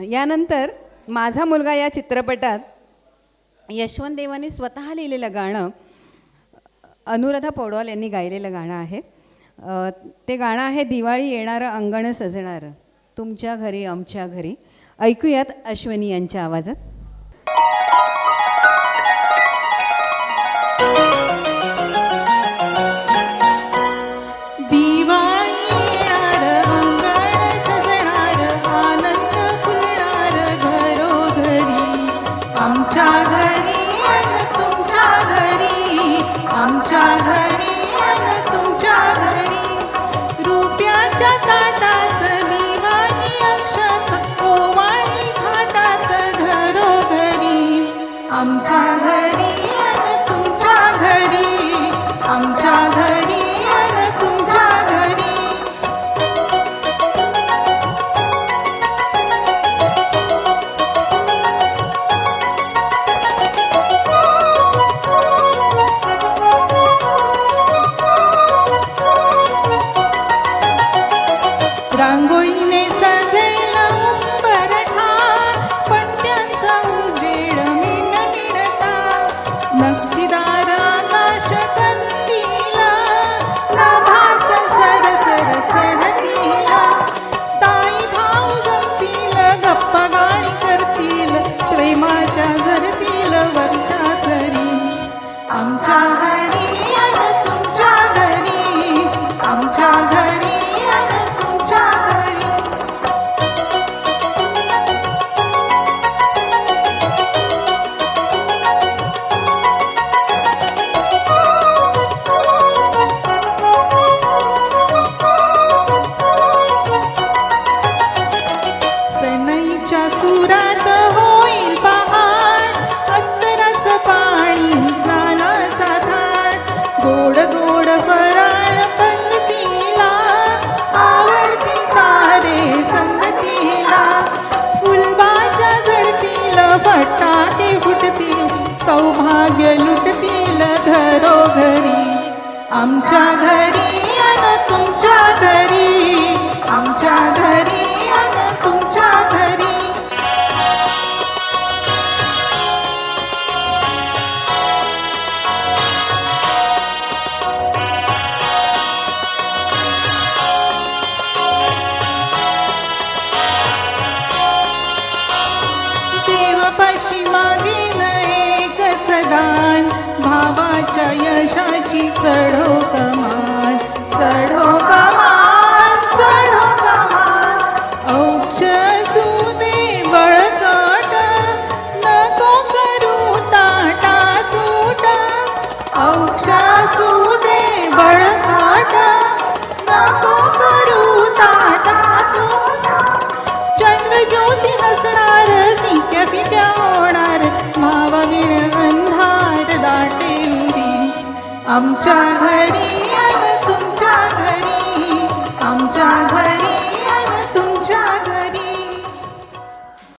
यानंतर माझा मुलगा या चित्रपटात यशवंत देवानी स्वतः लिहिलेलं गाणं अनुराधा पौडवाल यांनी गायलेलं गाणं आहे. ते गाणं आहे दिवाळी येणारं अंगण सजणारं तुमच्या घरी आमच्या घरी. ऐकूयात अश्विनी यांच्या आवाजात. आमच्या घरी अन तुमच्या घरी, आमच्या घरी अन तुमच्या घरी, रुपयाच्या ताटात दिवाणी अक्षत ओवाळी थाटात घरोघरी. आमच्या घरी अन तुमच्या घरी, आमच्या घरी अन तुमच्या घरी. रांगोळीने सजलं उंबरठा, पणत्यांचा उजेड मिणमिणता, नक्षीदार आकाश कंदीला, नभात सरसर चढतीला. ताई भाऊ जमतील, गप्पा गाणी करतील, प्रेमाच्या झरतील वर्षासरी. आमच्या घरी अन तुमच्या घरी, आमच्या घरी अन तुमच्या घरी. सनईच्या सुरात होईल पहाट, अत्तराचं पाणी स्नानाचा थाट, गोड गोड फराळ पंगतीला, आवडती सारे संगतीला. फुलबाजा झडतील, फटाके फुटतील, सौभाग्य लुटतील घरोघरी. आमच्या घरी अन तुमच्या घरी, आमच्या घरी अन तुमच्या घरी. देवापाशी मागेन एकच दान, भावाच्या यशाची चढो कमान, चढो कमान, चढो कमान. औक्ष सुदे बळकट, नको करू ताटा तूट, औक्ष सुदे बळकट, नको करू ताटा तूट. चंद्रज्योती हसणार, फिक्या फिक्या होणार, भावविण अंधार दाटे उरी. आमच्या घरी अन तुमच्या घरी, आमच्या घरी